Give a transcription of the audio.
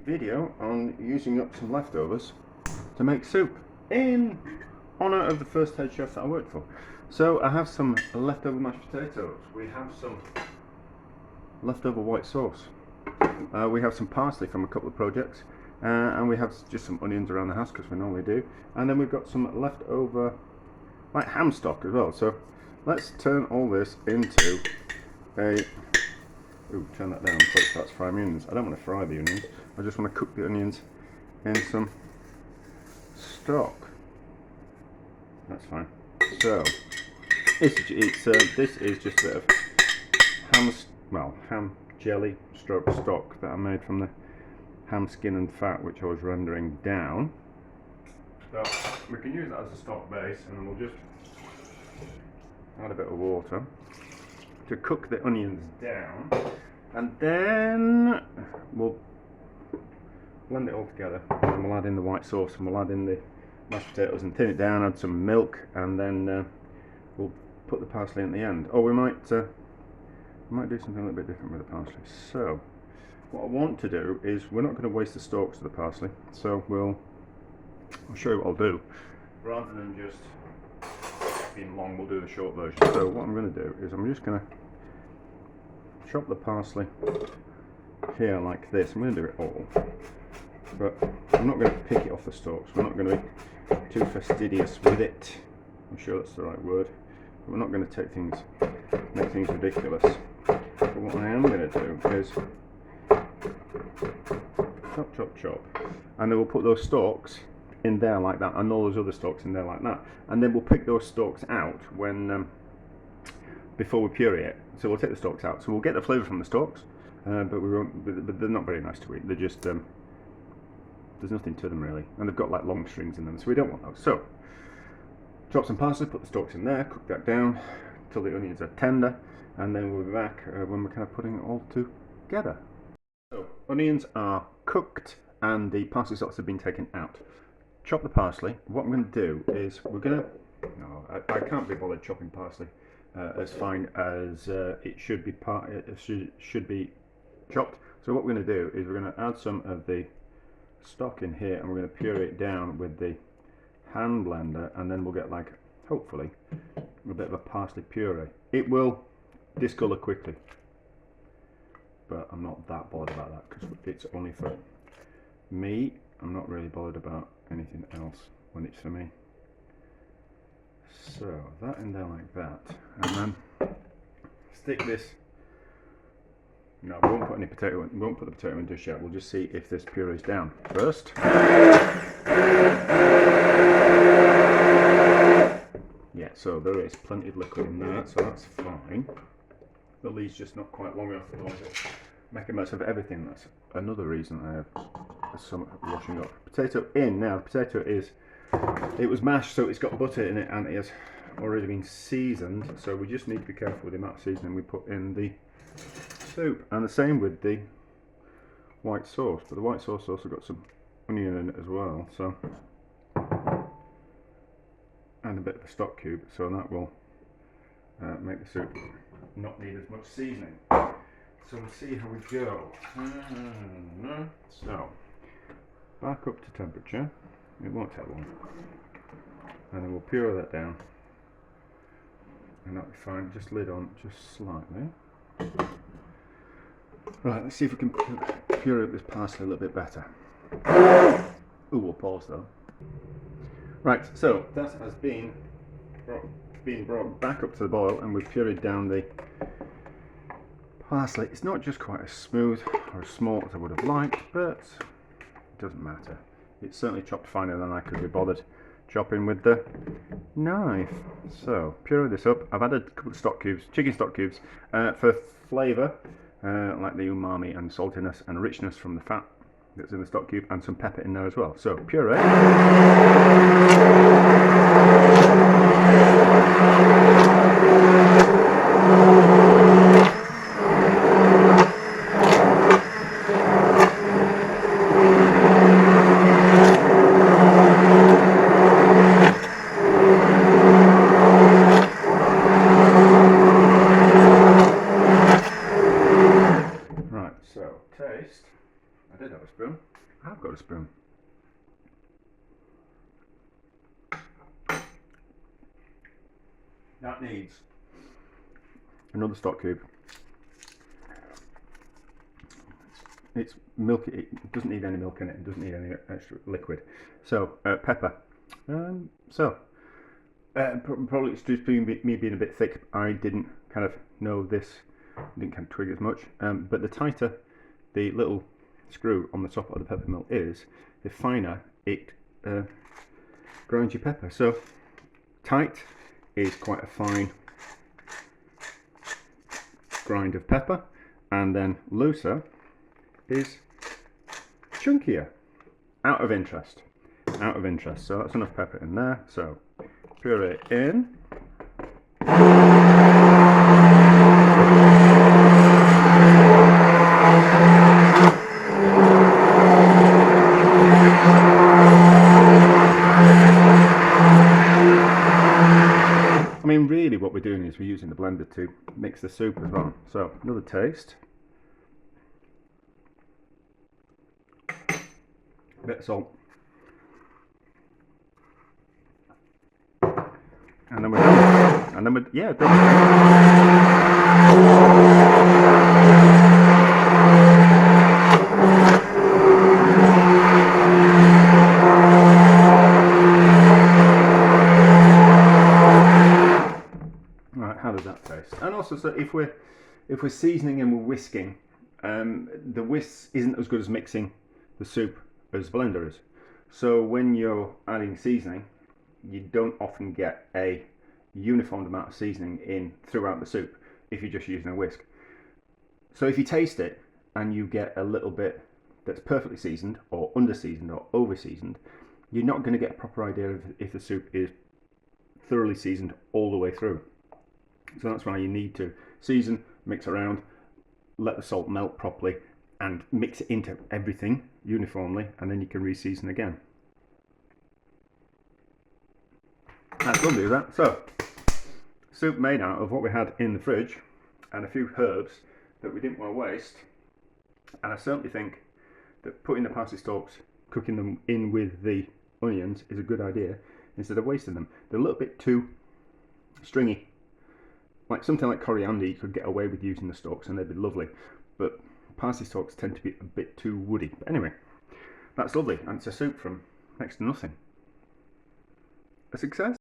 video on using up some leftovers to make soup in honour of the first head chef that I worked for. So I have some leftover mashed potatoes, we have some leftover white sauce, we have some parsley from a couple of projects, and we have just some onions around the house because we normally do, and then we've got some leftover like ham stock as well. So let's turn all this into a turn that down before it starts frying the onions. I don't want to fry the onions, I just want to cook the onions in some stock. That's fine. So this is just a bit of ham jelly stroke stock that I made from the ham skin and fat, which I was rendering down. So we can use that as a stock base, and then we'll just add a bit of water to cook the onions down, and then we'll blend it all together, and then we'll add in the white sauce, and we'll add in the mashed potatoes and thin it down, add some milk, and then we'll put the parsley in the end. Or we might do something a little bit different with the parsley. So what I want to do is, we're not going to waste the stalks of the parsley, so I'll show you what I'll do. Rather than just being long, we'll do the short version. So what I'm going to do is, I'm just going to chop the parsley here like this. I'm going to do it all, but I'm not going to pick it off the stalks. We're not going to be too fastidious with it. I'm sure that's the right word. But we're not going to make things ridiculous. But what I am going to do is chop, chop, chop, and then we'll put those stalks in there like that, and all those other stalks in there like that, and then we'll pick those stalks out when before we puree it. So we'll take the stalks out, so we'll get the flavour from the stalks, but we won't. But they're not very nice to eat. They're just there's nothing to them really, and they've got like long strings in them, so we don't want those. So chop some parsley, put the stalks in there, cook that down till the onions are tender, and then we'll be back when we're kind of putting it all together. So onions are cooked and the parsley stalks have been taken out. Chop the parsley. What I'm going to do is I can't be bothered chopping parsley as fine as it should be chopped. So what we're going to do is, we're going to add some of the stock in here, and we're going to puree it down with the hand blender, and then we'll get, like, hopefully a bit of a parsley puree. It will discolour quickly, but I'm not that bothered about that because it's only for me. I'm not really bothered about anything else when it's for me. So that in there like that, and then stick this. No, we won't put any potato in, we won't put the potato in just yet. We'll just see if this purees down first. Yeah, so there is plenty of liquid in there, so that's fine. The lead's just not quite long enough to make a mess of everything. That's another reason I have some washing up. Potato in now. The potato it was mashed, so it's got butter in it, and it has already been seasoned. So we just need to be careful with the amount of seasoning we put in the soup, and the same with the white sauce. But the white sauce also got some onion in it as well, so, and a bit of a stock cube, so that will make the soup not need as much seasoning. So we'll see how we go. So back up to temperature. It won't take long, and then we'll puree that down, and that'll be fine. Just lid on, just slightly. Right, let's see if we can puree up this parsley a little bit better. Ooh, we'll pause though. Right, so that has been brought back up to the boil, and we've pureed down the parsley. It's not just quite as smooth or as small as I would have liked, but it doesn't matter. It's certainly chopped finer than I could be bothered chopping with the knife. So puree this up. I've added a couple of stock cubes, chicken stock cubes, for flavour, like the umami and saltiness and richness from the fat that's in the stock cube, and some pepper in there as well. So puree. Right, so taste. I did have a spoon. I've got a spoon. That needs another stock cube. It's milk. It doesn't need any milk in it. It doesn't need any extra liquid. So pepper. Probably it's just me being a bit thick. I didn't kind of know this. Didn't kind of twig as much. But the tighter the little screw on the top of the pepper mill is, the finer it grinds your pepper. So tight is quite a fine grind of pepper, and then looser is chunkier. Out of interest. So that's enough pepper in there. So pour it in. I mean, really what we're doing is we're using the blender to mix the soup as well. So another taste. A bit of salt. And then we're done. And then we're, yeah, done. Right, how does that taste? And also, so if we're seasoning and we're whisking, the whisk isn't as good as mixing the soup as blender is. So when you're adding seasoning, you don't often get a uniform amount of seasoning in throughout the soup if you're just using a whisk. So if you taste it and you get a little bit that's perfectly seasoned or under seasoned or over seasoned, you're not going to get a proper idea of if the soup is thoroughly seasoned all the way through. So that's why you need to season, mix around, let the salt melt properly, and mix it into everything uniformly, and then you can re-season again. That's lovely, is that? So, soup made out of what we had in the fridge and a few herbs that we didn't want to waste. And I certainly think that putting the parsley stalks, cooking them in with the onions is a good idea instead of wasting them. They're a little bit too stringy. Like something like coriander, you could get away with using the stalks and they'd be lovely. But parsley stalks tend to be a bit too woody. But anyway, that's lovely. And it's a soup from next to nothing. A success.